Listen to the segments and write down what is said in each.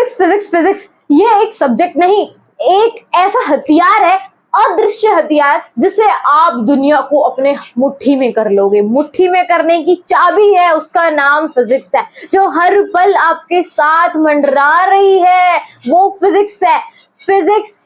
Physics physics physics ये एक subject नहीं, एक ऐसा हथियार है, अदृश्य हथियार, जिसे आप दुनिया को अपने मुट्ठी में कर लोगे। मुट्ठी में करने की चाबी है, उसका नाम फिजिक्स है, जो हर पल आपके साथ मंडरा रही है, वो फिजिक्स है। फिजिक्स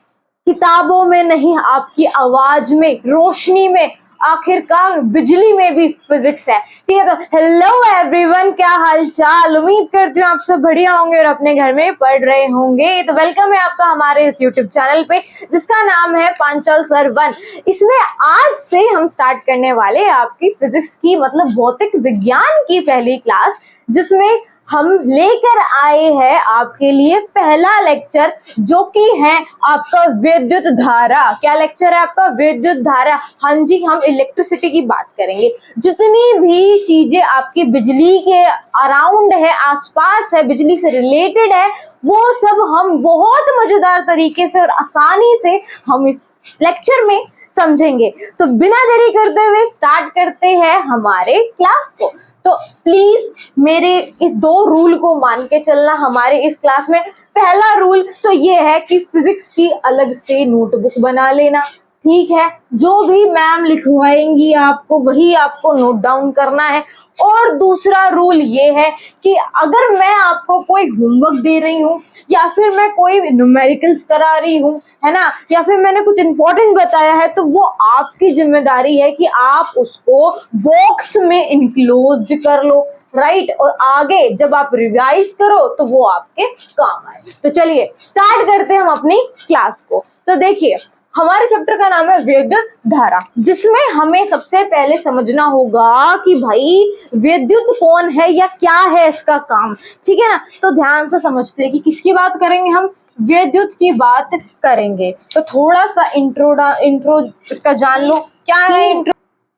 किताबों में नहीं, आपकी आवाज में, रोशनी में, आखिरकार बिजली में भी फिजिक्स है। ठीक है, तो हेलो एवरीवन, क्या हाल चाल? उम्मीद करती हूँ आप सब बढ़िया होंगे और अपने घर में पढ़ रहे होंगे। तो वेलकम है आपका हमारे इस यूट्यूब चैनल पे, जिसका नाम है पांचाल सर 1। इसमें आज से हम स्टार्ट करने वाले आपकी फिजिक्स की, मतलब भौतिक विज्ञान की पहली क्लास, जिसमें हम लेकर आए हैं आपके लिए पहला लेक्चर, जो कि है आपका विद्युत धारा। क्या लेक्चर है आपका? विद्युत धारा। हाँ जी, हम इलेक्ट्रिसिटी की बात करेंगे। जितनी भी चीजें आपकी बिजली के अराउंड है, आसपास है, बिजली से रिलेटेड है, वो सब हम बहुत मजेदार तरीके से और आसानी से हम इस लेक्चर में समझेंगे। तो बिना देरी करते हुए स्टार्ट करते हैं हमारे क्लास को। तो प्लीज मेरे इस 2 रूल को मान के चलना हमारे इस क्लास में। पहला रूल तो ये है कि फिजिक्स की अलग से नोटबुक बना लेना, ठीक है? जो भी मैम लिखवाएंगी आपको, वही आपको नोट डाउन करना है। और दूसरा रूल ये है कि अगर मैं आपको कोई होमवर्क दे रही हूँ, या फिर मैं कोई न्यूमेरिकल्स करा रही हूँ, है ना, या फिर मैंने कुछ इंपॉर्टेंट बताया है, तो वो आपकी जिम्मेदारी है कि आप उसको बॉक्स में इनक्लोज कर लो, राइट? और आगे जब आप रिवाइज करो तो वो आपके काम आए। तो चलिए स्टार्ट करते हैं हम अपनी क्लास को। तो देखिए, हमारे चैप्टर का नाम है विद्युत धारा, जिसमें हमें सबसे पहले समझना होगा कि भाई विद्युत कौन है या क्या है इसका काम, ठीक है ना? तो ध्यान से समझते हैं कि किसकी बात करेंगे हम। विद्युत की बात करेंगे। तो थोड़ा सा इंट्रो इसका जान लो। क्या है इंट्रो?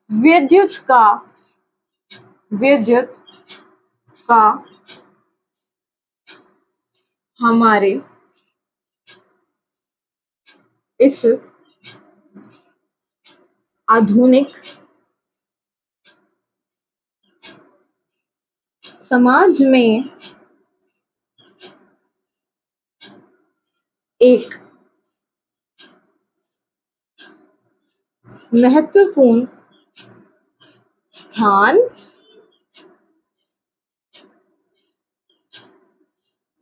विद्युत का हमारे इस आधुनिक समाज में एक महत्वपूर्ण स्थान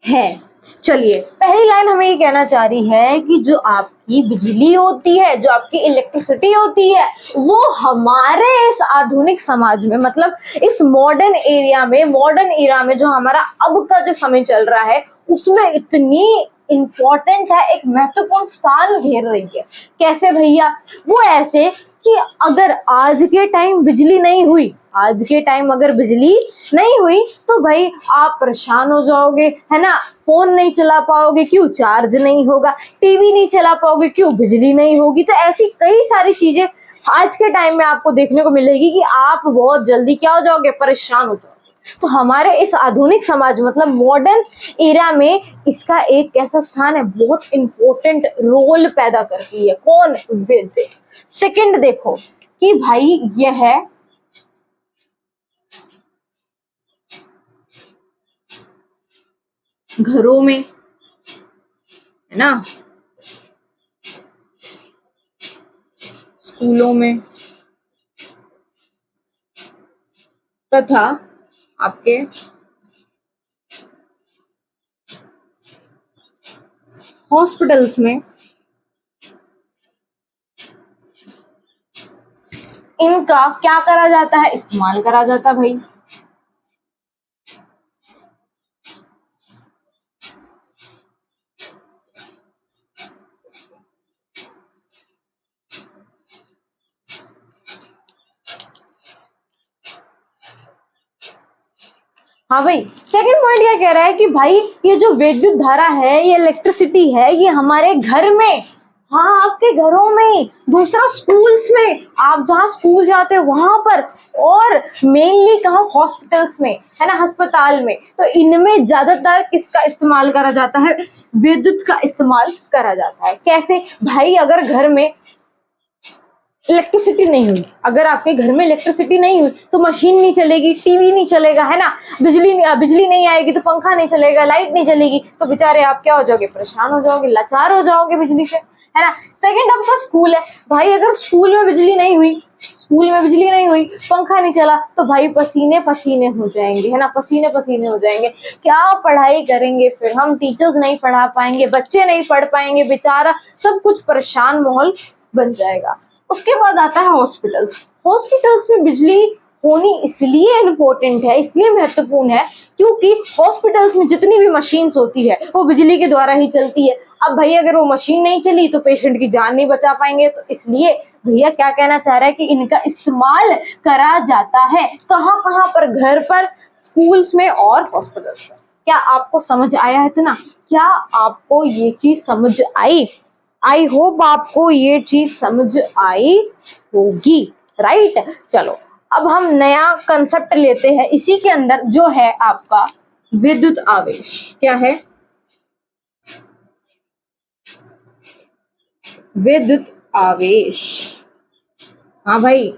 है। चलिए, पहली लाइन हमें ये कहना चाह रही है कि जो आपकी बिजली होती है, जो आपकी इलेक्ट्रिसिटी होती है, वो हमारे इस आधुनिक समाज में, मतलब इस मॉडर्न एरा में जो हमारा अब का जो समय चल रहा है, उसमें इतनी इंपॉर्टेंट है, एक महत्वपूर्ण स्थान घेर रही है। कैसे भैया? वो ऐसे कि अगर आज के टाइम बिजली नहीं हुई, तो भाई आप परेशान हो जाओगे, है ना? फोन नहीं चला पाओगे, क्यों? चार्ज नहीं होगा। टीवी नहीं चला पाओगे, क्यों? बिजली नहीं होगी। तो ऐसी कई सारी चीजें आज के टाइम में आपको देखने को मिलेगी कि आप बहुत जल्दी क्या हो जाओगे? परेशान हो जाओगे। तो हमारे इस आधुनिक समाज, मतलब मॉडर्न एरा में, इसका एक ऐसा स्थान है, बहुत इंपॉर्टेंट रोल पैदा करती है। कौन? विद्युत। सेकंड देखो कि भाई यह है घरों में, है ना, स्कूलों में, तथा आपके हॉस्पिटल्स में इनका क्या करा जाता है? इस्तेमाल करा जाता है भाई। हाँ भाई, सेकंड पॉइंट क्या कह रहा है कि भाई ये जो विद्युत धारा है, ये इलेक्ट्रिसिटी है, ये हमारे घर में, हाँ आपके घरों में, दूसरा स्कूल्स में, आप जहाँ स्कूल जाते हो वहां पर, और मेनली कहाँ? हॉस्पिटल्स में, है ना, अस्पताल में। तो इनमें ज्यादातर किसका इस्तेमाल करा जाता है? विद्युत का इस्तेमाल करा जाता है। कैसे भाई? अगर घर में इलेक्ट्रिसिटी नहीं हुई, अगर आपके घर में इलेक्ट्रिसिटी नहीं हुई तो मशीन नहीं चलेगी, टीवी नहीं चलेगा, है ना। बिजली नहीं आएगी तो पंखा नहीं चलेगा, लाइट नहीं चलेगी, तो बेचारे आप क्या हो जाओगे, परेशान हो जाओगे, लाचार हो जाओगे बिजली से, है ना। सेकंड आपका स्कूल है, भाई अगर स्कूल में बिजली नहीं हुई, पंखा नहीं चला, तो भाई पसीने पसीने हो जाएंगे, है ना, पसीने पसीने हो जाएंगे। क्या पढ़ाई करेंगे फिर हम, टीचर्स नहीं पढ़ा पाएंगे, बच्चे नहीं पढ़ पाएंगे, बेचारा सब कुछ परेशान माहौल बन जाएगा। उसके बाद आता है हॉस्पिटल्स में बिजली होनी इसलिए इम्पोर्टेंट है, इसलिए महत्वपूर्ण है, क्योंकि हॉस्पिटल्स में जितनी भी मशीन्स होती है वो बिजली के द्वारा ही चलती है। अब भैया अगर वो मशीन नहीं चली तो पेशेंट की जान नहीं बचा पाएंगे, तो इसलिए भैया क्या कहना चाह रहा है कि इनका इस्तेमाल करा जाता है कहाँ कहाँ पर, घर पर, स्कूल्स में और हॉस्पिटल्स में। क्या आपको समझ आया है इतना? क्या आपको ये चीज समझ आई? आई होप आपको ये चीज समझ आई होगी, राइट। चलो अब हम नया कंसेप्ट लेते हैं इसी के अंदर, जो है आपका विद्युत आवेश। क्या है? विद्युत आवेश। हाँ भाई,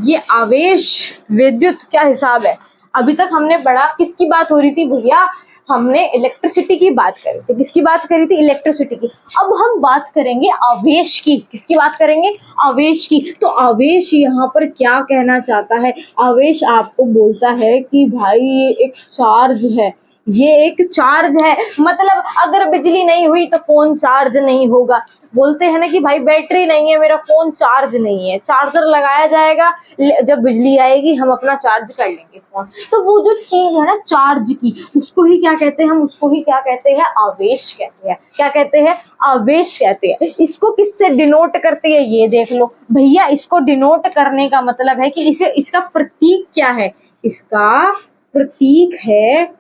ये आवेश विद्युत क्या हिसाब है? अभी तक हमने पढ़ा, किसकी बात हो रही थी भैया, हमने इलेक्ट्रिसिटी की बात करी थी। किसकी बात करी थी? इलेक्ट्रिसिटी की। अब हम बात करेंगे आवेश की। किसकी बात करेंगे? आवेश की। तो आवेश यहाँ पर क्या कहना चाहता है? आवेश आपको बोलता है कि भाई ये एक चार्ज है, ये एक चार्ज है, मतलब अगर बिजली नहीं हुई तो फोन चार्ज नहीं होगा। बोलते हैं ना कि भाई बैटरी नहीं है, मेरा फोन चार्ज नहीं है, चार्जर लगाया जाएगा, जब बिजली आएगी हम अपना चार्ज कर लेंगे फोन। तो वो जो चीज है ना चार्ज की, उसको ही क्या कहते हैं? हम उसको ही क्या कहते हैं? आवेश कहते हैं। क्या कहते हैं? आवेश कहते हैं। इसको किससे डिनोट करते हैं ये देख लो भैया। इसको डिनोट करने का मतलब है कि इसका प्रतीक क्या है? इसका प्रतीक है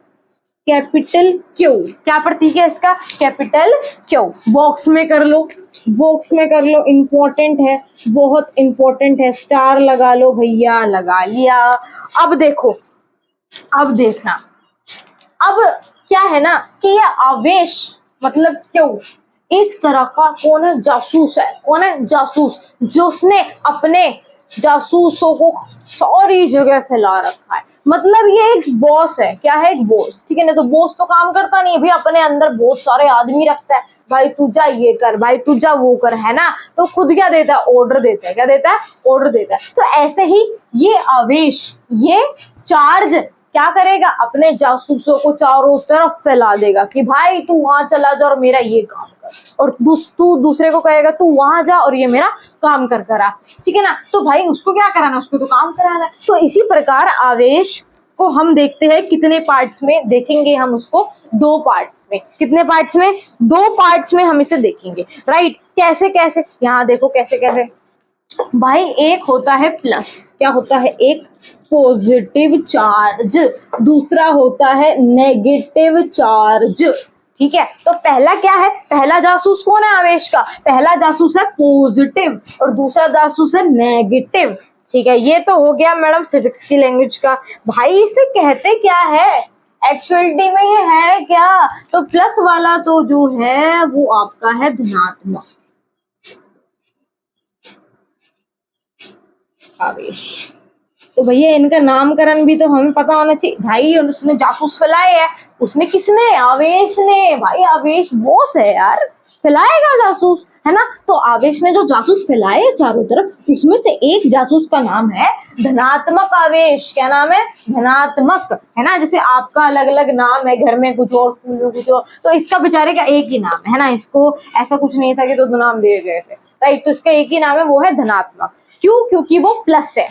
कैपिटल क्यू। क्या प्रतीक है इसका? Capital Q. बॉक्स में कर लो, इंपॉर्टेंट है, बहुत इंपॉर्टेंट है, स्टार लगा लो भैया, लगा लिया। अब देखो, अब देखना, अब क्या है ना कि ये आवेश मतलब क्यों, एक तरह का कौन है? जासूस है। कौन है? जासूस, जिसने अपने जासूसों को सारी जगह फैला रखा है। मतलब ये एक बॉस है। क्या है? एक बॉस, ठीक है ना। तो बॉस तो काम करता नहीं है भाई, अपने अंदर बहुत सारे आदमी रखता है, भाई तू जा ये कर, भाई तू जा वो कर, है ना। तो खुद क्या देता है? ऑर्डर देता है। क्या देता है? ऑर्डर देता है। तो ऐसे ही ये आवेश, ये चार्ज क्या करेगा? अपने जासूसों को चारों तरफ फैला देगा कि भाई तू वहां चला जा और मेरा ये काम कर, और तू दूसरे को कहेगा तू वहां जा और ये मेरा काम कर करा, ठीक है ना। तो भाई उसको क्या कराना? उसको तो काम कराना है। तो इसी प्रकार आवेश को हम देखते हैं कितने पार्ट्स में देखेंगे, हम उसको दो पार्ट्स में। कितने पार्ट्स में? दो पार्ट्स में हम इसे देखेंगे, राइट। कैसे कैसे? यहाँ देखो कैसे कैसे भाई। एक होता है प्लस, क्या होता है? एक पॉजिटिव चार्ज, दूसरा होता है नेगेटिव चार्ज, ठीक है। तो पहला क्या है? पहला जासूस कौन है आवेश का? पहला जासूस है पॉजिटिव और दूसरा जासूस है नेगेटिव, ठीक है। ये तो हो गया मैडम फिजिक्स की लैंग्वेज का। भाई इसे कहते क्या है एक्चुअलिटी में? ये है क्या? तो प्लस वाला तो जो है वो आपका है धनात्मक आवेश। तो भैया इनका नामकरण भी तो हमें पता होना चाहिए भाई। उसने जासूस फैलाए है, उसने किसने? आवेश ने। भाई आवेश बॉस है यार, फैलाएगा जासूस, है ना। तो आवेश ने जो जासूस फैलाए चारों तरफ, उसमें से एक जासूस का नाम है धनात्मक आवेश। क्या नाम है? धनात्मक, है ना। जैसे आपका अलग अलग नाम है, घर में कुछ और, स्कूल में कुछ और, तो इसका बेचारे का एक ही नाम है ना। इसको ऐसा कुछ नहीं था कि दो नाम दिए गए थे, राइट। तो इसका एक ही नाम है, वो है धनात्मक। क्यों? क्योंकि वो प्लस है,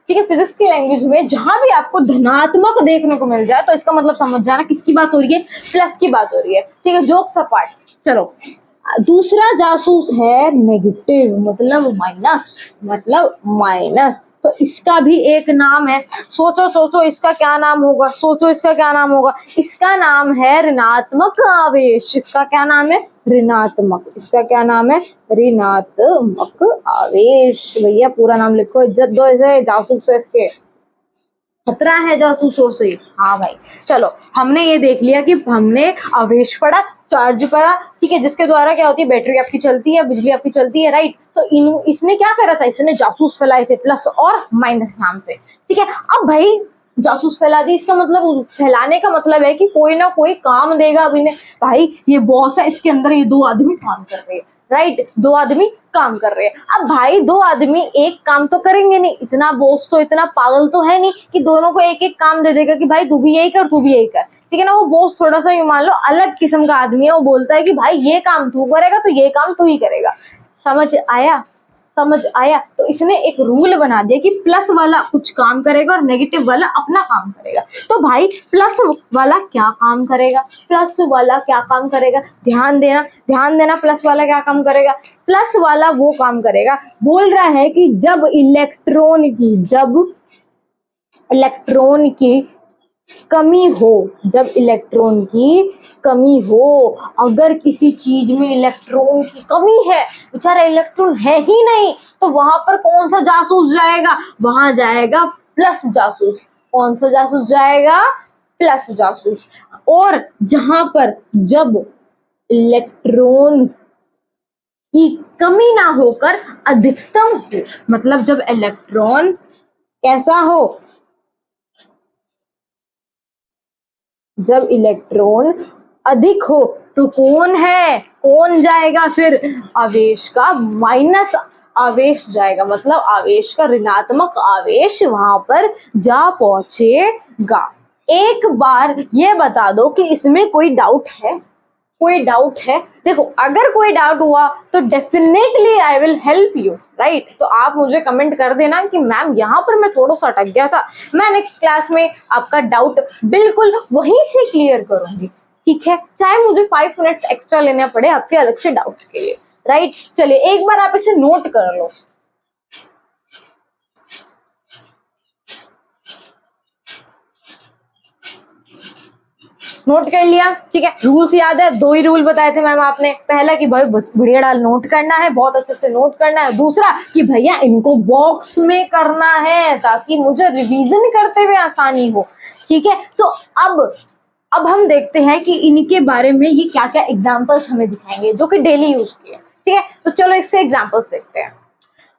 ठीक है। फिजिक्स की लैंग्वेज में जहां भी आपको धनात्मक देखने को मिल जाए तो इसका मतलब समझ जाना किसकी बात हो रही है? प्लस की बात हो रही है, ठीक है। जोक्स अपार्ट, चलो। दूसरा जासूस है नेगेटिव, मतलब माइनस। तो इसका भी एक नाम है। सोचो इसका क्या नाम होगा? इसका क्या नाम होगा? इसका नाम है ऋणात्मक आवेश। इसका क्या नाम है? ऋणात्मक। इसका क्या नाम है? ऋणात्मक आवेश। भैया पूरा नाम लिखो, इज्जत दो इसे, जासूस है, इसके खतरा है जासूसों से। हाँ भाई, चलो हमने ये देख लिया कि हमने आवेश पढ़ा, चार्ज करा, ठीक है, जिसके द्वारा क्या होती है, बैटरी आपकी चलती है, बिजली आपकी चलती है, राइट। तो इसने क्या करा था, इसने जासूस फैलाए थे प्लस और माइनस नाम से, ठीक है। अब भाई जासूस फैला दी, इसका मतलब फैलाने का मतलब है कि कोई ना कोई काम देगा अब इन्हें। भाई ये बॉस है, इसके अंदर ये 2 आदमी काम कर रहे हैं, राइट, 2 आदमी काम कर रहे हैं। अब भाई 2 आदमी एक काम तो करेंगे नहीं, इतना बॉस तो इतना पागल तो है नहीं कि दोनों को एक एक काम दे देगा कि भाई तू भी यही कर, तू भी यही कर, ठीक है ना। वो बॉस थोड़ा सा ये मान लो अलग किस्म का आदमी है, वो बोलता है कि भाई ये काम तू करेगा तो ये काम तू ही करेगा। समझ आया, समझ आया। तो इसने एक रूल बना दिया कि प्लस वाला कुछ काम करेगा और नेगेटिव वाला अपना काम करेगा। तो भाई प्लस वाला क्या काम करेगा, प्लस वाला क्या काम करेगा, ध्यान देना, ध्यान देना, प्लस वाला क्या काम करेगा, प्लस वाला वो काम करेगा, बोल रहा है कि जब इलेक्ट्रॉन की कमी हो, जब इलेक्ट्रॉन की कमी हो, अगर किसी चीज में इलेक्ट्रॉन की कमी है, बेचारा इलेक्ट्रॉन है ही नहीं, तो वहां पर कौन सा जासूस जाएगा, वहां जाएगा प्लस जासूस। कौन सा जासूस जाएगा, प्लस जासूस। और जहां पर जब इलेक्ट्रॉन की कमी ना होकर अधिकतम हो, मतलब जब इलेक्ट्रॉन कैसा हो, जब इलेक्ट्रॉन अधिक हो तो कौन जाएगा, फिर आवेश का माइनस आवेश जाएगा, मतलब आवेश का ऋणात्मक आवेश वहां पर जा पहुंचेगा। एक बार ये बता दो कि इसमें कोई डाउट है, कोई डाउट है? देखो अगर कोई डाउट हुआ तो definitely I will help you, right. तो आप मुझे कमेंट कर देना कि मैम यहाँ पर मैं थोड़ा सा अटक गया था, मैं नेक्स्ट क्लास में आपका डाउट बिल्कुल वहीं से क्लियर करूंगी, ठीक है, चाहे मुझे 5 मिनट्स एक्स्ट्रा लेने पड़े आपके अलग से डाउट्स के लिए, राइट। चलिए एक बार आप इसे नोट कर लो। नोट कर लिया, ठीक है। रूल्स याद है, 2 ही रूल बताए थे मैम आपने। पहला कि भाई बढ़िया डाल नोट करना है, बहुत अच्छे से नोट करना है। दूसरा कि भैया इनको बॉक्स में करना है ताकि मुझे रिवीजन करते हुए आसानी हो, ठीक है। तो अब हम देखते हैं कि इनके बारे में ये क्या क्या एग्जाम्पल्स हमें दिखाएंगे जो कि डेली यूज के, ठीक है। तो चलो इससे एग्जाम्पल्स देखते हैं।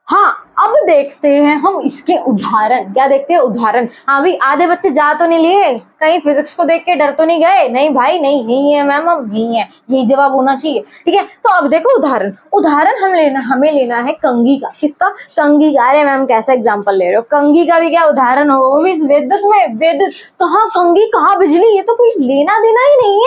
हाँ अब देखते हैं हम इसके उदाहरण। क्या देखते हैं, उदाहरण। हाँ भाई आधे बच्चे जा तो नहीं लिए, कहीं फिजिक्स को देख के डर तो नहीं गए, नहीं भाई नहीं है मैम, अब नहीं है, यही जवाब होना चाहिए, ठीक है। तो अब देखो उदाहरण हमें लेना है कंघी का। किसका, कंघी का। अरे मैम कैसा एग्जाम्पल ले रहे हो, कंघी का भी क्या उदाहरण होगा, वो भी विद्युत में। विद्युत कहाँ, कंघी कहाँ, बिजली, ये तो कोई लेना देना ही नहीं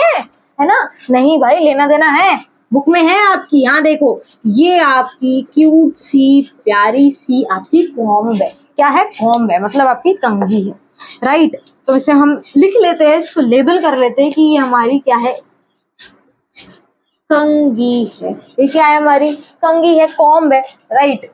है ना। नहीं भाई लेना देना है, बुक में है आपकी। यहाँ देखो ये आपकी क्यूट सी प्यारी सी आपकी कॉम्ब है। क्या है, कॉम्ब है, मतलब आपकी कंघी है, राइट। तो इसे हम लिख लेते हैं, इसको लेबल कर लेते हैं कि ये हमारी क्या है, कंघी है। ये क्या है, हमारी कंघी है, कॉम्ब है, राइट।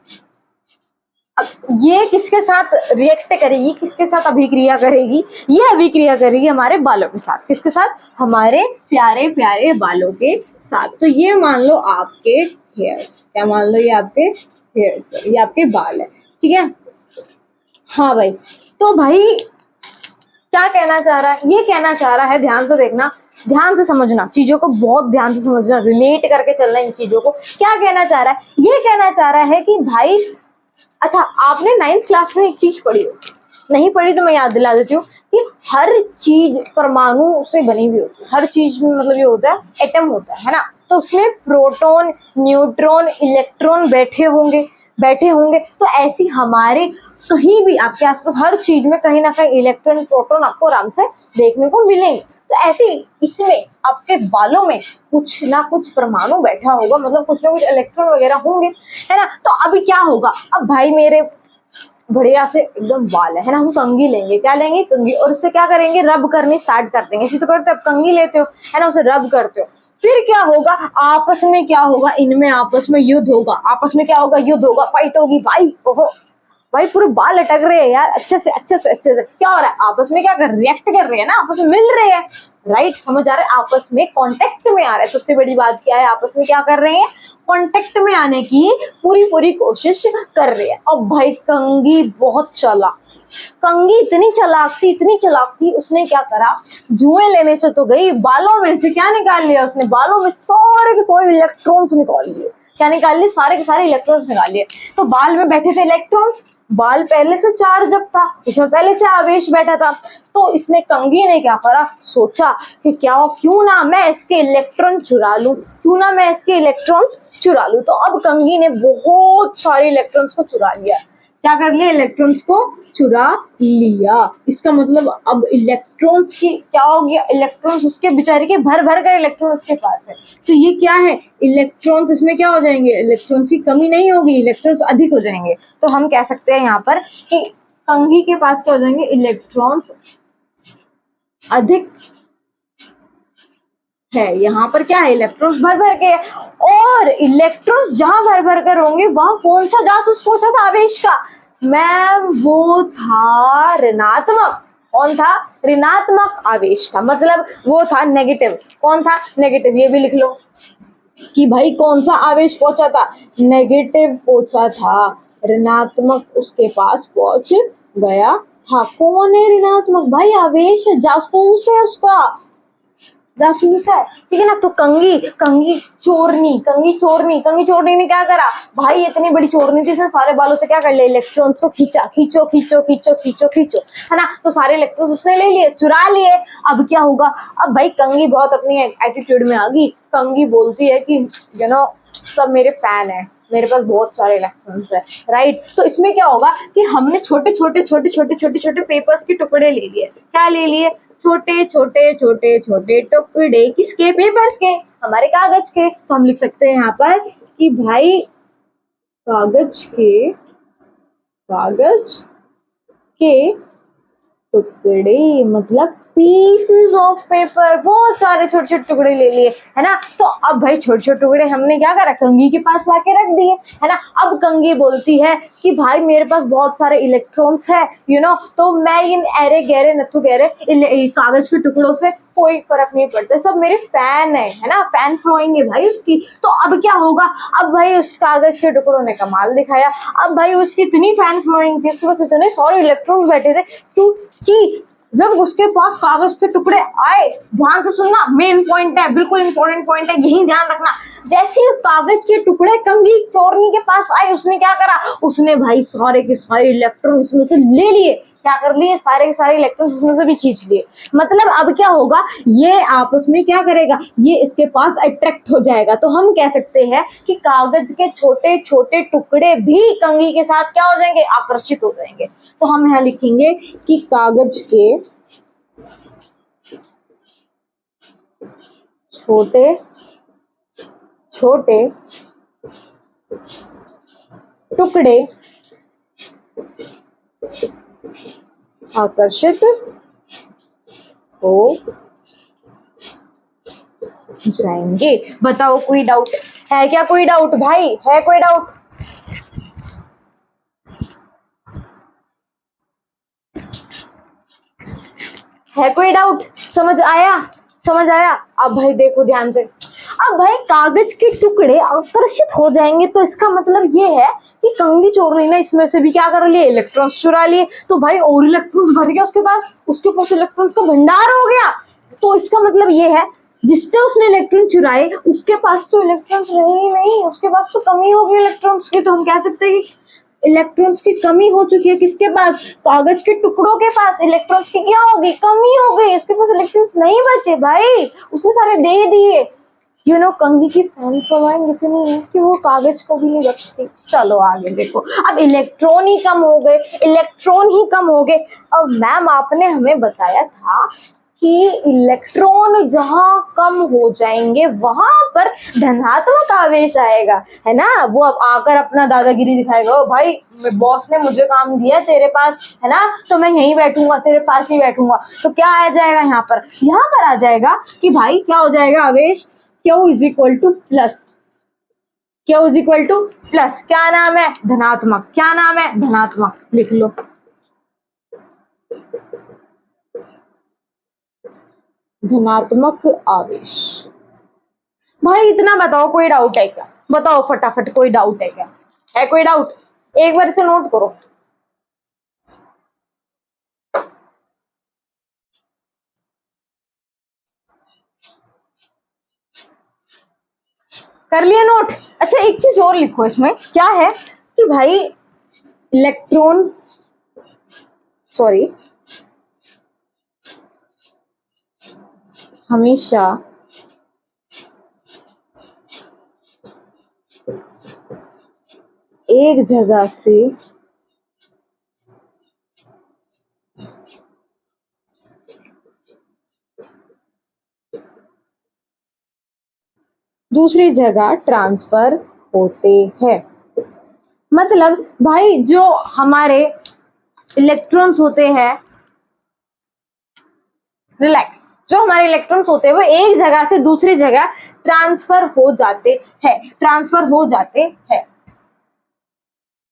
अब ये किसके साथ रिएक्ट करेगी, किसके साथ अभिक्रिया करेगी, ये अभिक्रिया करेगी हमारे बालों के साथ। किसके साथ, हमारे प्यारे प्यारे बालों के साथ। तो ये मान लो आपके हेयर, क्या मान लो, ये आपके हेयर, ये आपके बाल है, ठीक है। हाँ भाई, तो भाई क्या कहना चाह रहा है, ये कहना चाह रहा है, ध्यान से देखना, ध्यान से समझना चीजों को, बहुत ध्यान से समझना, रिलेट करके चलना इन चीजों को। क्या कहना चाह रहा है, ये कहना चाह रहा है कि भाई अच्छा आपने 9th क्लास में एक चीज पढ़ी हो, नहीं पढ़ी तो मैं याद दिला देती हूँ कि हर चीज परमाणु से बनी हुई होती है। हर चीज में मतलब ये होता है, एटम होता है ना। तो उसमें प्रोटॉन, न्यूट्रॉन, इलेक्ट्रॉन बैठे होंगे। तो ऐसी हमारे कहीं भी आपके आसपास हर चीज में कहीं ना कहीं इलेक्ट्रॉन, प्रोटॉन आपको आराम से देखने को मिलेंगे। तो ऐसे इसमें आपके बालों में कुछ ना कुछ परमाणु बैठा होगा, मतलब कुछ ना कुछ इलेक्ट्रॉन वगैरह होंगे, है ना। तो अभी क्या होगा, अब भाई मेरे बढ़िया से एकदम बाल है ना, हम कंघी लेंगे। क्या लेंगे, कंघी, और उससे क्या करेंगे, रब करनी स्टार्ट कर देंगे। इसी तो करते हो, कंघी लेते हो है ना, उसे रब करते हो। फिर क्या होगा, आपस में क्या होगा, इनमें आपस में युद्ध होगा, आपस में क्या होगा, युद्ध होगा, फाइट होगी भाई। ओहो भाई पूरे बाल लटक रहे हैं यार, अच्छे से अच्छे से अच्छे से। क्या हो रहा है आपस में, क्या कर रिएक्ट कर रहे हैं ना, आपस में मिल रहे हैं, राइट, समझ आ रहा है, आपस में कांटेक्ट में आ रहा है। सबसे बड़ी बात क्या है, आपस में क्या कर रहे हैं, कांटेक्ट में आने की पूरी कोशिश कर रहे हैं। अब भाई कंघी बहुत चालाक, कंघी इतनी चालाक थी, उसने क्या करा, जुएं लेने से तो गई, बालों में से क्या निकाल लिया उसने, बालों में सारे के सारे इलेक्ट्रॉन्स निकाल लिए। क्या निकाल लिए, सारे के सारे इलेक्ट्रॉन्स निकाल लिए। तो बाल में बैठे थे इलेक्ट्रॉन्स, बाल पहले से चार्ज अप था, उसमें पहले से आवेश बैठा था। तो इसने, कंघी ने क्या करा, सोचा कि क्यों ना मैं इसके इलेक्ट्रॉन चुरा लूं, क्यों ना मैं इसके इलेक्ट्रॉन्स चुरा लूं। तो अब कंघी ने बहुत सारे इलेक्ट्रॉन्स को चुरा लिया। क्या कर लिया, इलेक्ट्रॉन्स को चुरा लिया। इसका मतलब अब इलेक्ट्रॉन्स की क्या हो गया, इलेक्ट्रॉन्स उसके बेचारे के भर भर कर इलेक्ट्रॉन उसके पास है। तो ये क्या है, इलेक्ट्रॉन्स इसमें क्या हो जाएंगे, इलेक्ट्रॉन्स की कमी नहीं होगी, इलेक्ट्रॉन्स अधिक हो जाएंगे। तो हम कह सकते हैं यहाँ पर कि कंघी के पास क्या हो जाएंगे, इलेक्ट्रॉन्स अधिक है। यहाँ पर क्या है, इलेक्ट्रॉन्स भर भर के, और इलेक्ट्रॉन्स जहां भर भर कर होंगे वहां कौन सा जासूस पहुंचा था आवेश का, मैम वो था ऋणात्मक। कौन था, ऋणात्मक आवेश था, मतलब वो था नेगेटिव। कौन था, नेगेटिव। ये भी लिख लो कि भाई कौन सा आवेश पहुंचा था, नेगेटिव पहुंचा था, ऋणात्मक उसके पास पहुंच गया था। कौन है ऋणात्मक, भाई आवेश जासूस है उसका, जासूस है, ठीक है ना। तो कंघी चोरनी ने क्या करा, भाई इतनी बड़ी चोरनी थी, इसने सारे बालों से क्या कर लिया, इलेक्ट्रॉन्स को खींचो, है ना। तो सारे इलेक्ट्रॉन्स उसने ले लिए, चुरा लिए। अब क्या होगा, अब भाई कंघी बहुत अपनी एटीट्यूड में आ गई। कंघी बोलती है कि सब मेरे फैन है, मेरे पास बहुत सारे इलेक्ट्रॉन्स है, राइट। तो इसमें क्या होगा कि हमने छोटे छोटे पेपर्स के टुकड़े ले लिए। क्या ले लिए, छोटे छोटे टुकड़े, किसके, पेपर्स के, हमारे कागज के। तो हम लिख सकते हैं यहाँ पर कि भाई कागज के टुकड़े, मतलब पीसेस ऑफ पेपर, बहुत सारे छोटे छोटे टुकड़े ले लिए, है ना। तो अब भाई छोटे छोटे टुकड़े हमने क्या करा, कंघी के पास लाके रख दिए, है ना। अब कंघी बोलती है कि भाई मेरे पास बहुत सारे इलेक्ट्रॉन्स है, तो मैं इन अरे गहरे नथु गहरे कागज के टुकड़ों से कोई फर्क नहीं पड़ता, सब मेरे फैन है ना, फैन फ्लोइंग है भाई उसकी। तो अब क्या होगा, अब भाई उस कागज के टुकड़ों ने कमाल दिखाया। अब भाई उसकी इतनी फैन फ्लोइंग थी, उसके पास इतने सारे इलेक्ट्रॉन्स बैठे थे कि जब उसके पास कागज के टुकड़े आए, ध्यान से सुनना, मेन पॉइंट है, बिल्कुल इंपॉर्टेंट पॉइंट है, यही ध्यान रखना। जैसे कागज के टुकड़े कंघी चोरनी के पास आए, उसने क्या करा, उसने भाई सारे के सारे इलेक्ट्रॉन उसमें से ले लिए। क्या कर लिए, सारे के सारे इलेक्ट्रॉन उसमें से भी खींच लिए। मतलब अब क्या होगा, ये आपस में क्या करेगा, ये इसके पास अट्रैक्ट हो जाएगा। तो हम कह सकते हैं कि कागज के छोटे छोटे टुकड़े भी कंघी के साथ क्या हो जाएंगे, आकर्षित हो जाएंगे। तो हम यहाँ लिखेंगे कि कागज के छोटे छोटे टुकड़े आकर्षित हो जाएंगे। बताओ कोई डाउट है क्या, कोई डाउट भाई, है कोई डाउट? है कोई डाउट, समझ आया? अब भाई देखो ध्यान से, अब भाई कागज के टुकड़े आकर्षित हो जाएंगे, तो इसका मतलब ये है कि कंघी चोरनी ने इसमें से भी क्या कर लिए, इलेक्ट्रॉन्स चुरा लिए। तो भाई और इलेक्ट्रॉन्स भर गया उसके पास इलेक्ट्रॉन्स का भंडार हो गया। तो इसका मतलब ये है, जिससे उसने इलेक्ट्रॉन चुराए उसके पास तो इलेक्ट्रॉन्स रहे ही नहीं, उसके पास तो कमी होगी इलेक्ट्रॉन्स की। तो हम कह सकते हैं कि इलेक्ट्रॉन्स की कमी हो चुकी है, किसके पास, कागज के टुकड़ों के पास इलेक्ट्रॉन्स की क्या होगी, कमी हो गई, उसके पास इलेक्ट्रॉन्स नहीं बचे भाई, उसने सारे दे दिए। कंघी की फैन फ्लोइंग इतनी है कि वो कागज को भी नहीं बख्शती। चलो आगे देखो, अब इलेक्ट्रॉन ही कम हो गए। अब मैम आपने हमें बताया था कि इलेक्ट्रॉन जहां कम हो जाएंगे वहां पर धनात्मक आवेश आएगा, है ना। वो अब आकर अपना दादागिरी दिखाएगा, ओ भाई बॉस ने मुझे काम दिया तेरे पास, है ना, तो मैं यहीं बैठूंगा, तेरे पास ही बैठूंगा। तो क्या आ जाएगा यहाँ पर आ जाएगा कि भाई क्या हो जाएगा, आवेश Q = plus, Q is equal two plus, क्या नाम है, धनात्मक, क्या नाम है, धनात्मक, लिख लो। धनात्मक आवेश। भाई इतना बताओ, कोई डाउट है क्या? बताओ फटाफट, कोई डाउट है क्या? है कोई डाउट? एक बार इसे नोट करो। कर लिया नोट? अच्छा एक चीज और लिखो इसमें, क्या है कि भाई इलेक्ट्रॉन, सॉरी, हमेशा एक जगह से दूसरी जगह ट्रांसफर होते हैं। मतलब भाई जो हमारे इलेक्ट्रॉन्स होते हैं, रिलैक्स, जो हमारे इलेक्ट्रॉन्स होते हैं वो एक जगह से दूसरी जगह ट्रांसफर हो जाते हैं, ट्रांसफर हो जाते हैं।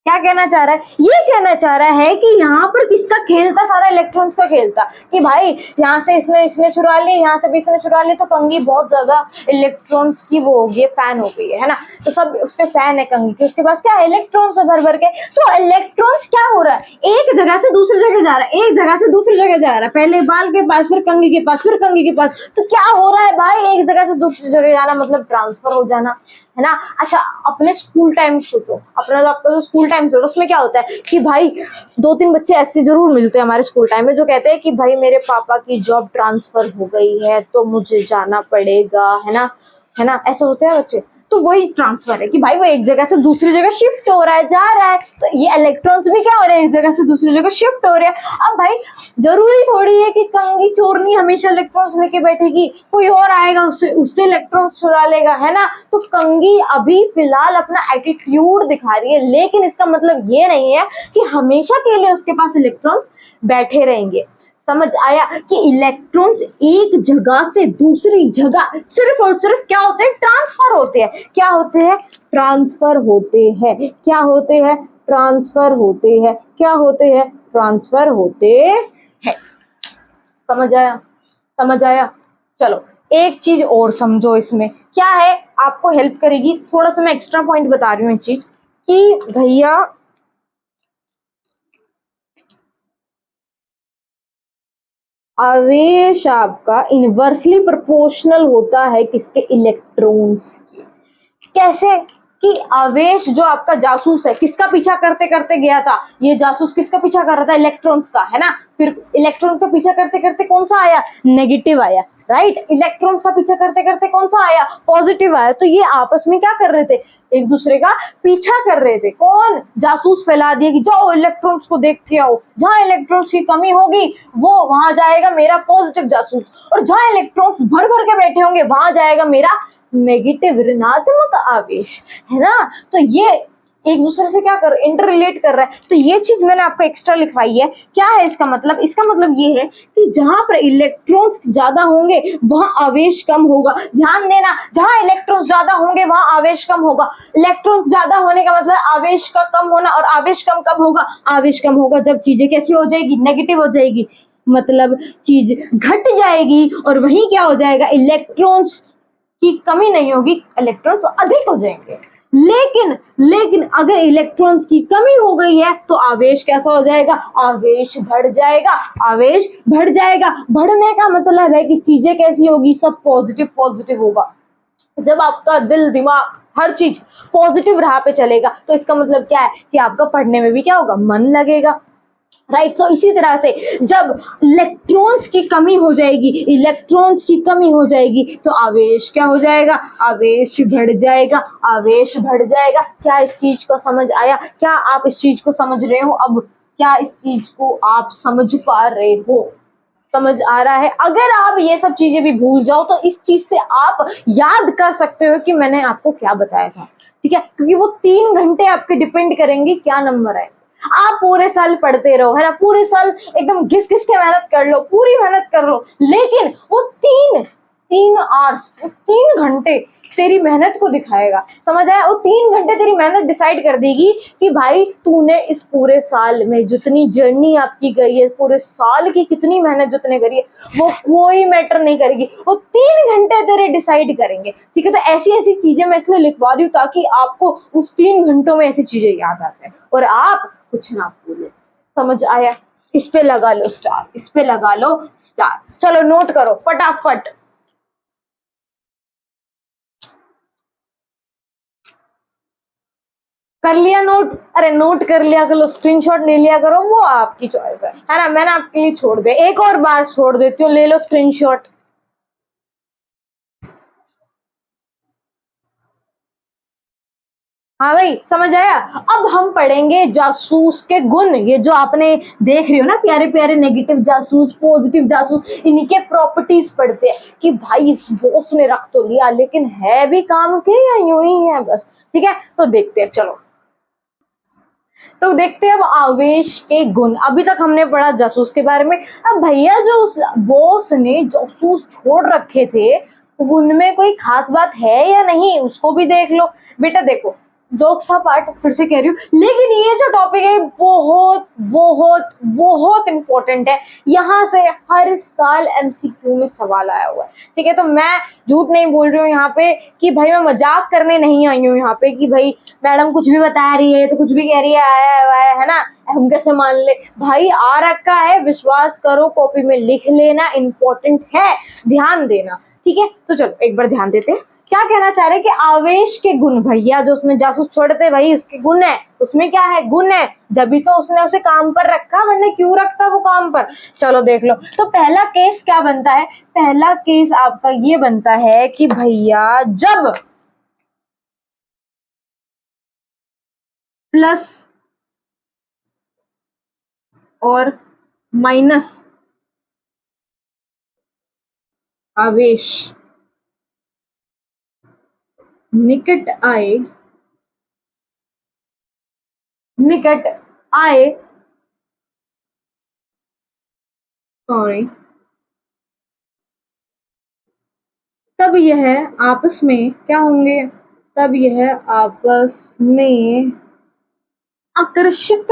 क्या कहना चाह रहा है? ये कहना चाह रहा है कि यहाँ पर किसका खेल था, सारा इलेक्ट्रॉन्स का खेल था, कि भाई यहाँ से इसने चुरा ली, यहाँ से भी इसने चुरा ली, तो कंघी बहुत ज्यादा इलेक्ट्रॉन्स की वो हो गई, फैन हो गई है ना, तो सब उसके फैन है कंघी के, उसके पास क्या है, इलेक्ट्रॉन्स है भर भर के। तो इलेक्ट्रॉन्स क्या हो रहा है, एक जगह से दूसरी जगह जा रहा है, एक जगह से दूसरी जगह जा रहा है, पहले बाल के पास, फिर कंघी के पास, फिर कंघी के पास। तो क्या हो रहा है भाई, एक जगह से दूसरी जगह जाना मतलब ट्रांसफर हो जाना, है ना। अच्छा अपने स्कूल टाइम सोचो, अपना आपका जो स्कूल टाइम सोचो, उसमें क्या होता है कि भाई 2-3 बच्चे ऐसे जरूर मिलते हैं हमारे स्कूल टाइम में जो कहते हैं कि भाई मेरे पापा की जॉब ट्रांसफर हो गई है तो मुझे जाना पड़ेगा, है ना, है ना, ऐसे होते हैं बच्चे। तो वही ट्रांसफर है कि भाई वो एक जगह से दूसरी जगह शिफ्ट हो रहा है, जा रहा है। तो ये इलेक्ट्रॉन्स भी क्या हो रहे हैं, एक जगह से दूसरी जगह शिफ्ट हो रहे हैं। अब भाई जरूरी थोड़ी है कि कंघी चोरनी हमेशा इलेक्ट्रॉन्स लेके बैठेगी, कोई और आएगा उससे उससे इलेक्ट्रॉन्स चुरा लेगा, है ना। तो कंघी अभी फिलहाल अपना एटीट्यूड दिखा रही है, लेकिन इसका मतलब ये नहीं है कि हमेशा के लिए उसके पास इलेक्ट्रॉन्स बैठे रहेंगे। समझ आया कि इलेक्ट्रॉन्स एक जगह से दूसरी जगह सिर्फ और सिर्फ क्या होते हैं, ट्रांसफर होते हैं। क्या होते हैं, ट्रांसफर होते हैं। क्या होते हैं, ट्रांसफर होते हैं। क्या होते हैं, ट्रांसफर होते हैं। समझ आया, समझ आया। चलो एक चीज और समझो, इसमें क्या है, आपको हेल्प करेगी, थोड़ा सा मैं एक्स्ट्रा पॉइंट बता रही हूँ एक चीज कि भैया आवेश आपका इनवर्सली प्रोपोर्शनल होता है किसके, इलेक्ट्रॉन्स के। कैसे कि आवेश जो आपका जासूस है, किसका पीछा करते करते गया था, ये जासूस किसका पीछा कर रहा था, इलेक्ट्रॉन्स का, है ना। फिर इलेक्ट्रॉन्स का पीछा करते करते कौन सा आया, नेगेटिव आया, राइट। इलेक्ट्रॉन्स का पीछा करते करते कौन सा आया, पॉजिटिव आया। तो ये आपस में क्या कर रहे थे, एक दूसरे का पीछा कर रहे थे। कौन, जासूस फैला दिया कि जाओ इलेक्ट्रॉन्स को देख के आओ, जहां इलेक्ट्रॉन्स की कमी होगी वो वहां जाएगा मेरा पॉजिटिव जासूस, और जहां इलेक्ट्रॉन्स भर भर के बैठे होंगे वहां जाएगा मेरा नेगेटिव ऋणात्मक आवेश, है ना। तो ये एक दूसरे से क्या कर, इंटर रिलेट कर रहा है। तो ये चीज मैंने आपको एक्स्ट्रा लिखवाई है। क्या है इसका मतलब, इसका मतलब ये है कि जहां पर इलेक्ट्रॉन्स ज्यादा होंगे वहां आवेश कम होगा। ध्यान देना, जहां इलेक्ट्रॉन्स ज्यादा होंगे वहां आवेश कम होगा। इलेक्ट्रॉन्स ज्यादा होने का मतलब आवेश का कम होना, और आवेश कम कब होगा, आवेश कम होगा जब चीजें कैसी हो जाएगी, नेगेटिव हो जाएगी, मतलब चीज घट जाएगी। और वहीं क्या हो जाएगा, इलेक्ट्रॉन्स की कमी नहीं होगी, इलेक्ट्रॉन्स अधिक हो जाएंगे। लेकिन अगर इलेक्ट्रॉन्स की कमी हो गई है तो आवेश कैसा हो जाएगा, आवेश बढ़ जाएगा, आवेश बढ़ जाएगा। बढ़ने का मतलब है कि चीजें कैसी होगी, सब पॉजिटिव पॉजिटिव होगा। जब आपका दिल दिमाग हर चीज पॉजिटिव राह पे चलेगा तो इसका मतलब क्या है कि आपका पढ़ने में भी क्या होगा, मन लगेगा, राइट। तो इसी तरह से जब इलेक्ट्रॉन्स की कमी हो जाएगी, इलेक्ट्रॉन्स की कमी हो जाएगी तो आवेश क्या हो जाएगा, आवेश बढ़ जाएगा, आवेश बढ़ जाएगा। क्या इस चीज को समझ आया, क्या आप इस चीज को समझ रहे हो, अब क्या इस चीज को आप समझ पा रहे हो, समझ आ रहा है। अगर आप ये सब चीजें भी भूल जाओ तो इस चीज से आप याद कर सकते हो कि मैंने आपको क्या बताया था, ठीक है, क्योंकि वो 3 घंटे आपके डिपेंड करेंगे क्या नंबर है। आप पूरे साल पढ़ते रहो, है ना, पूरे साल एकदम घिस घिस के मेहनत कर लो, पूरी मेहनत कर लो, लेकिन वो 3 आवर्स, 3 घंटे तेरी मेहनत को दिखाएगा, समझ आया? वो 3 घंटे तेरी मेहनत डिसाइड कर देगी कि भाई तूने इस पूरे साल में जितनी जर्नी आपकी गई है, पूरे साल की कितनी मेहनत जितने करी है, वो कोई मैटर नहीं करेगी, वो 3 घंटे तेरे डिसाइड करेंगे। ठीक है, तो ऐसी ऐसी चीजें मैं इसलिए लिखवा रही हूँ ताकि आपको उस 3 घंटों में ऐसी चीजें याद आ जाए और आप कुछ ना भूलो। समझ आया? इस पे लगा लो स्टार, इस पे लगा लो स्टार। चलो नोट करो फटाफट। कर लिया नोट? अरे नोट कर लिया करो, स्क्रीनशॉट ले लिया करो, वो आपकी चॉइस है ना? मैंने आपके लिए छोड़ दिया, एक और बार छोड़ देती हूँ, ले लो स्क्रीनशॉट। हाँ भाई, समझ आया? अब हम पढ़ेंगे जासूस के गुण। ये जो आपने देख रही हो ना प्यारे प्यारे नेगेटिव जासूस, पॉजिटिव जासूस, इनके प्रॉपर्टीज पढ़ते हैं कि भाई इस बॉस ने रख तो लिया लेकिन है भी काम के या यूं ही है बस। ठीक है, तो देखते हैं, चलो तो देखते हैं अब आवेश के गुण। अभी तक हमने पढ़ा जासूस के बारे में। अब भैया जो उस बॉस ने जासूस छोड़ रखे थे उनमें कोई खास बात है या नहीं, उसको भी देख लो। बेटा देखो, जोक्स का पार्ट फिर से कह रही हूँ, लेकिन ये जो टॉपिक है बहुत बहुत बहुत इंपॉर्टेंट है। यहाँ से हर साल एमसीक्यू में सवाल आया हुआ है। ठीक है, तो मैं झूठ नहीं बोल रही हूँ यहाँ पे कि भाई मैं मजाक करने नहीं आई हूँ यहाँ पे कि भाई मैडम कुछ भी बता रही है तो कुछ भी कह रही है, आया हुआ है ना, हम कैसे मान ले। भाई आ रखा है, विश्वास करो, कॉपी में लिख लेना, इंपॉर्टेंट है, ध्यान देना। ठीक है, तो चलो एक बार ध्यान देते हैं। क्या कहना चाह रहे हैं कि आवेश के गुण, भैया जो उसने जासूस छोड़े थे भाई उसके गुण है, उसमें क्या है, गुण है, जब भी तो उसने उसे काम पर रखा, वरना क्यों रखता वो काम पर। चलो देख लो, तो पहला केस क्या बनता है? पहला केस आपका ये बनता है कि भैया जब प्लस और माइनस आवेश निकट आए, निकट आए, सॉरी, तब यह आपस में क्या होंगे? तब यह आपस में आकर्षित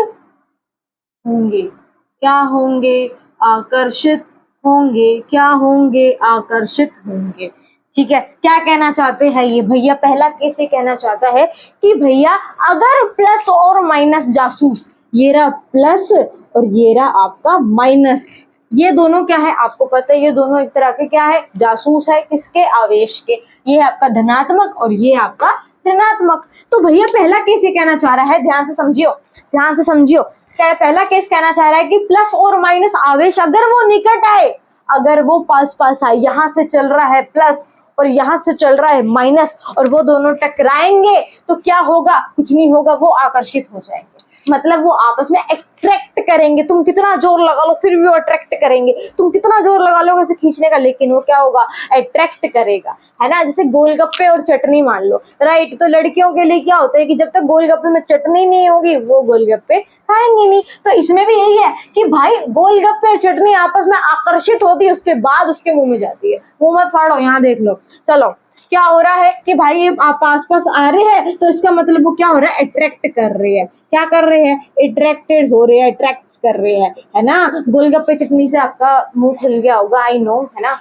होंगे। क्या होंगे? आकर्षित होंगे। क्या होंगे? आकर्षित होंगे। ठीक है, क्या कहना चाहते हैं ये भैया? पहला केस ये कहना चाहता है कि भैया अगर प्लस और माइनस जासूस, ये रहा प्लस और ये रहा आपका माइनस, ये दोनों क्या है आपको पता है, ये दोनों एक तरह के क्या है, जासूस है। किसके? आवेश के। ये है आपका धनात्मक और ये आपका ऋणात्मक। तो भैया पहला केस ये कहना चाह रहा है, ध्यान से समझियो, ध्यान से समझियो, क्या पहला केस कहना चाह रहा है कि प्लस और माइनस आवेश अगर वो निकट आए, अगर वो पास पास आए, यहां से चल रहा है प्लस और यहां से चल रहा है माइनस और वो दोनों टकराएंगे तो क्या होगा? कुछ नहीं होगा, वो आकर्षित हो जाएंगे। मतलब वो आपस में अट्रैक्ट करेंगे। तुम कितना जोर लगा लो फिर भी वो अट्रैक्ट करेंगे, तुम कितना जोर लगा लो उसे खींचने का, लेकिन वो क्या होगा? अट्रैक्ट करेगा, है ना? जैसे गोलगप्पे और चटनी मान लो, राइट? तो लड़कियों के लिए क्या होता है कि जब तक गोलगप्पे में चटनी नहीं होगी वो गोलगप्पे खाएंगे नहीं। तो इसमें भी यही है कि भाई गोलगप्पे और चटनी आपस में आकर्षित होती है, उसके बाद उसके मुंह में जाती है। मुंह मत फाड़ो, यहाँ देख लो। चलो क्या हो रहा है कि भाई आप आस पास आ रहे हैं तो इसका मतलब वो क्या हो रहा है? अट्रैक्ट कर रहे हैं। क्या कर रहे हैं? अट्रैक्टेड हो रहे हैं, अट्रैक्ट कर रहे हैं, है ना? गोलगप्पे चटनी से आपका मुंह खुल गया होगा, आई नो, है ना?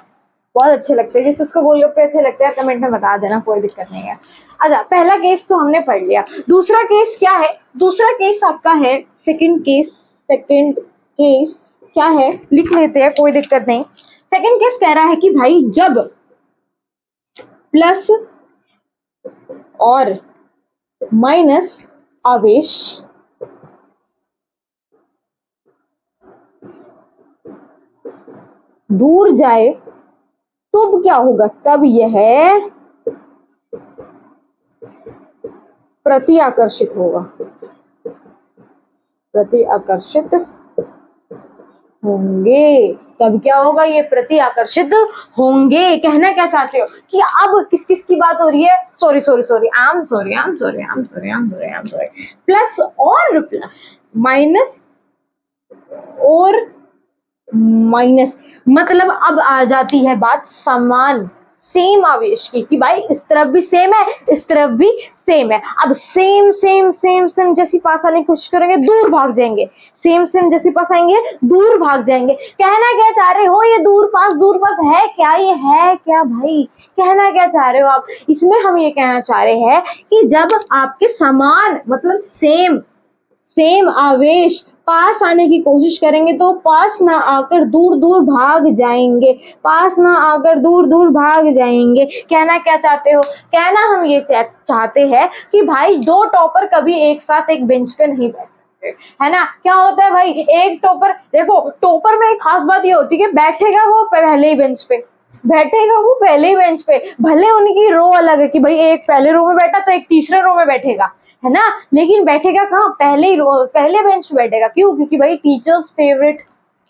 बहुत अच्छे लगते हैं, जिससे उसको गोलगप्पे अच्छे लगते हैं कमेंट में बता देना, कोई दिक्कत नहीं है। अच्छा, पहला केस तो हमने पढ़ लिया। दूसरा केस क्या है? दूसरा केस आपका है सेकंड केस। सेकंड केस क्या है? लिख लेते हैं, कोई दिक्कत नहीं। सेकंड केस कह रहा है कि भाई जब प्लस और माइनस आवेश दूर जाए तब क्या होगा? तब यह प्रति आकर्षित होगा। प्रति आकर्षित होंगे। तब क्या होगा? ये प्रति आकर्षित होंगे। कहना क्या चाहते हो कि अब किस किस की बात हो रही है? Sorry sorry sorry, I am sorry, I am sorry, I am sorry, I am sorry, I am sorry. Plus और प्लस, माइनस और माइनस, मतलब अब आ जाती है बात समान सेम आवेश की, कि भाई इस तरफ भी सेम है, इस तरफ भी सेम है। अब सेम सेम सेम सेम जैसी पास आने की कोशिश करेंगे, दूर भाग जाएंगे। सेम सेम जैसी पास आएंगे, दूर भाग जाएंगे। कहना क्या चाह रहे हो, ये दूर पास है क्या, ये है क्या भाई? कहना क्या चाह रहे हो आप? इसमें हम ये कहना चाह रहे हैं कि जब आपके समान मतलब सेम आवेश पास आने की कोशिश करेंगे तो पास ना आकर दूर दूर भाग जाएंगे, पास ना आकर दूर दूर भाग जाएंगे। कहना क्या चाहते हो? कहना हम ये चाहते हैं कि भाई दो टॉपर कभी एक साथ एक बेंच पे नहीं बैठ सकते, है ना। क्या होता है भाई, एक टॉपर, देखो टॉपर में एक खास बात ये होती है कि बैठेगा वो पहले ही बेंच पे, भले उनकी रो अलग है कि भाई एक पहले रो में बैठा तो एक तीसरे रो में बैठेगा, है ना, लेकिन बैठेगा कहाँ, पहले बेंच पे बैठेगा। क्यों? क्योंकि भाई टीचर्स फेवरेट,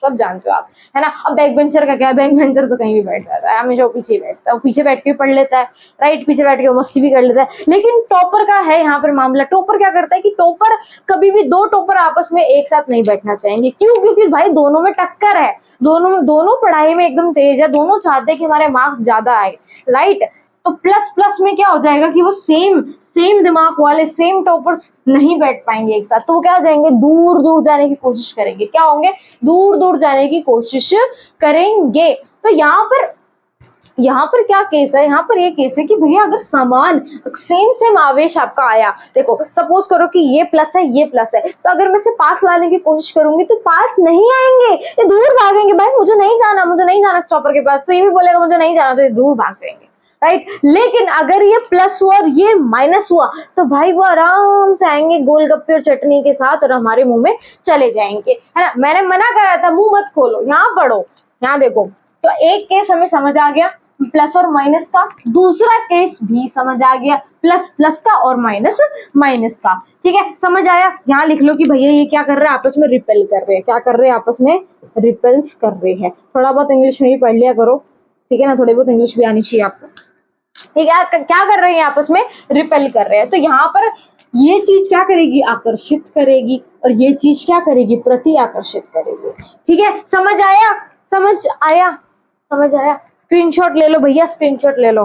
सब जानते हो आप, है ना। अब बैक बेंचर का क्या है, बैक बेंचर तो कहीं भी बैठ जाता है, हमेशा वो पीछे ही बैठता है, वो पीछे बैठ के पढ़ लेता है, राइट, पीछे बैठ के वो मस्ती भी कर लेता है। लेकिन टॉपर का है यहाँ पर मामला, टॉपर क्या करता है कि टॉपर कभी भी, दो टॉपर आपस में एक साथ नहीं बैठना चाहेंगे। क्यों? क्योंकि भाई दोनों में टक्कर है, दोनों पढ़ाई में एकदम तेज है, दोनों चाहते हैं कि हमारे मार्क्स ज्यादा आए, राइट। तो प्लस प्लस में क्या हो जाएगा कि वो सेम दिमाग वाले, सेम टॉपर्स नहीं बैठ पाएंगे एक साथ, तो वो क्या हो जाएंगे, दूर दूर जाने की कोशिश करेंगे। क्या होंगे? दूर दूर जाने की कोशिश करेंगे। तो यहाँ पर क्या केस है, यहाँ पर ये केस है कि भैया अगर समान सेम आवेश आपका आया, देखो सपोज करो कि ये प्लस है, ये प्लस है, तो अगर मैं इसे पास लाने की कोशिश करूंगी तो पास नहीं आएंगे, ये दूर भागेंगे। भाई मुझे नहीं जाना स्टॉपर के पास, तो ये भी बोलेगा मुझे नहीं जाना, तो ये दूर भाग जाएंगे, राइट। लेकिन अगर ये प्लस हुआ और ये माइनस हुआ तो भाई वो आराम से आएंगे गोलगप्पे और चटनी के साथ और हमारे मुंह में चले जाएंगे, है ना। मैंने मना करा था मुंह मत खोलो, यहाँ पढ़ो, यहाँ देखो। तो एक केस हमें समझ आ गया प्लस और माइनस का, दूसरा केस भी समझ आ गया प्लस प्लस का और माइनस माइनस का, ठीक है, समझ आया। यहाँ लिख लो कि भैया ये क्या कर रहे हैं, आपस में रिपेल कर रहे हैं। क्या कर रहे हैं? आपस में रिपेल्स कर रहे हैं। थोड़ा बहुत इंग्लिश में ही पढ़ लिया करो, ठीक है ना, थोड़ी बहुत इंग्लिश भी आनी चाहिए आपको, ठीक है। क्या कर रहे हैं? आपस में रिपेल कर रहे हैं। तो यहाँ पर ये चीज क्या करेगी? आकर्षित करेगी, और ये चीज क्या करेगी? प्रति आकर्षित करेगी, ठीक है। समझ आया। स्क्रीनशॉट ले लो भैया, स्क्रीनशॉट ले लो।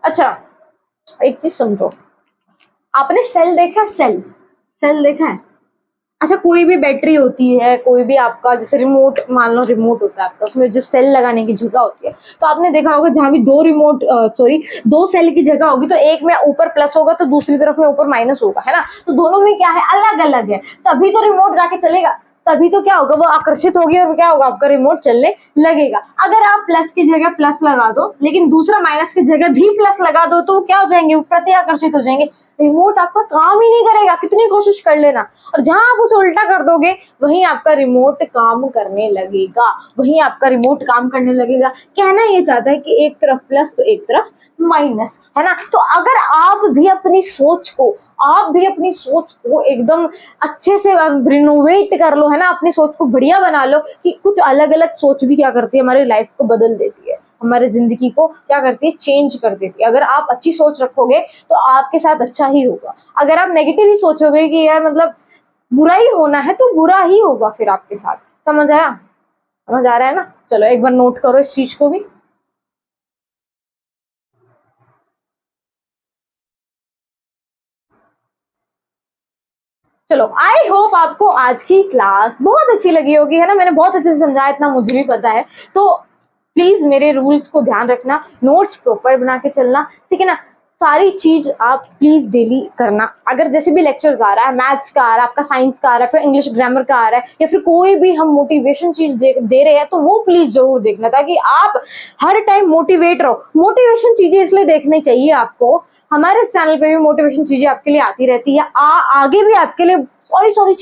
अच्छा, एक चीज समझो, आपने सेल देखा? सेल देखा है? अच्छा, कोई भी बैटरी होती है, कोई भी आपका जैसे रिमोट, मान लो रिमोट होता है आपका, उसमें जो सेल लगाने की जगह होती है, तो आपने देखा होगा जहां भी दो सेल की जगह होगी तो एक में ऊपर प्लस होगा तो दूसरी तरफ में ऊपर माइनस होगा, है ना। तो दोनों में क्या है? अलग अलग है, तभी तो रिमोट जाके चलेगा, तभी तो क्या होगा, वो आकर्षित होगी और क्या होगा, आपका रिमोट चलने लगेगा। अगर आप प्लस की जगह प्लस लगा दो लेकिन दूसरा माइनस की जगह भी प्लस लगा दो तो क्या हो जाएंगे? वो प्रति आकर्षित हो जाएंगे, रिमोट आपका काम ही नहीं करेगा, कितनी कोशिश कर लेना। और जहां आप उसे उल्टा कर दोगे वहीं आपका रिमोट काम करने लगेगा, कहना ये चाहता है कि एक तरफ प्लस तो एक तरफ माइनस, है ना। तो अगर आप भी अपनी सोच को एकदम अच्छे से रिनोवेट कर लो, है ना, अपनी सोच को बढ़िया बना लो, कि कुछ अलग अलग सोच भी क्या करती है, हमारी लाइफ को बदल देती है, हमारे जिंदगी को क्या करती है? चेंज कर देती है। अगर आप अच्छी सोच रखोगे तो आपके साथ अच्छा ही होगा। अगर आप नेगेटिव ही सोचोगे कि यार मतलब बुरा ही होना है तो बुरा ही होगा फिर आपके साथ। समझ आ रहा है ना? चलो एक बार नोट करो इस चीज को भी। चलो, आई होप आपको आज की क्लास बहुत अच्छी लगी होगी, है ना। मैंने बहुत अच्छे से समझाया, इतना मुझे भी पता है। तो प्लीज मेरे रूल्स को ध्यान रखना, नोट्स प्रॉपर बना के चलना, ठीक है ना। सारी चीज आप प्लीज डेली करना। अगर जैसे भी लेक्चर्स आ रहा है, मैथ्स का आ रहा है, आपका साइंस का आ रहा है, फिर इंग्लिश ग्रामर का आ रहा है, या फिर कोई भी हम मोटिवेशन चीज दे रहे हैं, तो वो प्लीज जरूर देखना, ताकि आप हर टाइम मोटिवेट रहो। मोटिवेशन चीजें इसलिए देखनी चाहिए आपको, हमारे चैनल पे भी मोटिवेशन चीजें आपके लिए आती रहती है, आगे भी आपके लिए बहुत सारी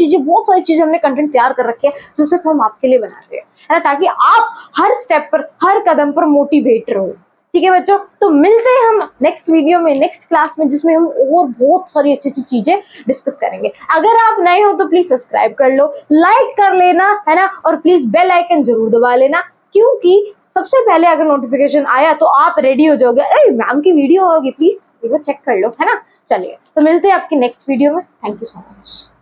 चीजें हमने कंटेंट तैयार कर रखे हैं जो सिर्फ हम आपके लिए बनाते हैं, है ना, ताकि आप हर स्टेप पर, हर कदम पर मोटिवेट रहो। ठीक है बच्चों, तो मिलते हैं हम नेक्स्ट वीडियो में, नेक्स्ट क्लास में, जिसमें हम और बहुत सारी अच्छी अच्छी चीजें डिस्कस करेंगे। अगर आप नए हो तो प्लीज सब्सक्राइब कर लो, लाइक कर लेना, है ना, और प्लीज बेल आइकन जरूर दबा लेना, क्योंकि सबसे पहले अगर नोटिफिकेशन आया तो आप रेडी हो जाओगे, अरे मैम की वीडियो होगी, प्लीज चेक कर लो, है ना। चलिए, तो मिलते हैं आपकी नेक्स्ट वीडियो में। Thank you so much.